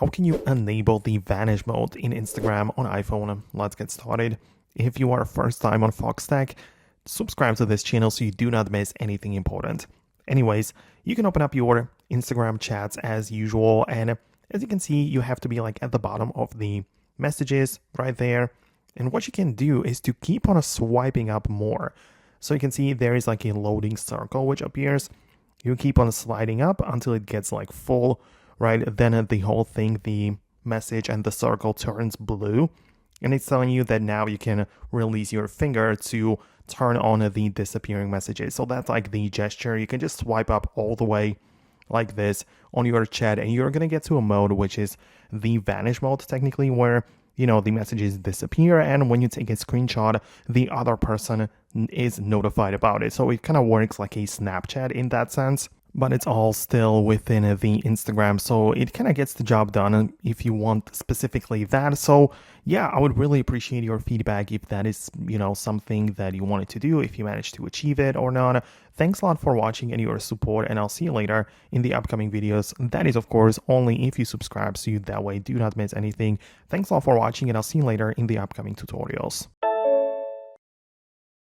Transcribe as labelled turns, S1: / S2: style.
S1: how can you enable the vanish mode in Instagram on iPhone? Let's get started. If you are first time on Foxtecc, subscribe to this channel so you do not miss anything important. Anyways, you can open up your Instagram chats as usual, and as you can see, you have to be like at the bottom of the messages right there. And what you can do is to keep on swiping up more. So you can see there is like a loading circle which appears. You keep on sliding up until it gets like full, right? Then the whole thing, the message and the circle turns blue. And it's telling you that now you can release your finger to turn on the disappearing messages. So that's like the gesture. You can just swipe up all the way like this on your chat, and you're going to get to a mode which is the vanish mode technically, where the messages disappear, and when you take a screenshot, the other person is notified about it. So it kind of works like a Snapchat in that sense, but it's all still within the Instagram. So it kind of gets the job done if you want specifically that. So yeah, I would really appreciate your feedback if that is, something that you wanted to do, if you managed to achieve it or not. Thanks a lot for watching and your support, and I'll see you later in the upcoming videos. That is, of course, only if you subscribe, so you that way do not miss anything. Thanks a lot for watching, and I'll see you later in the upcoming tutorials.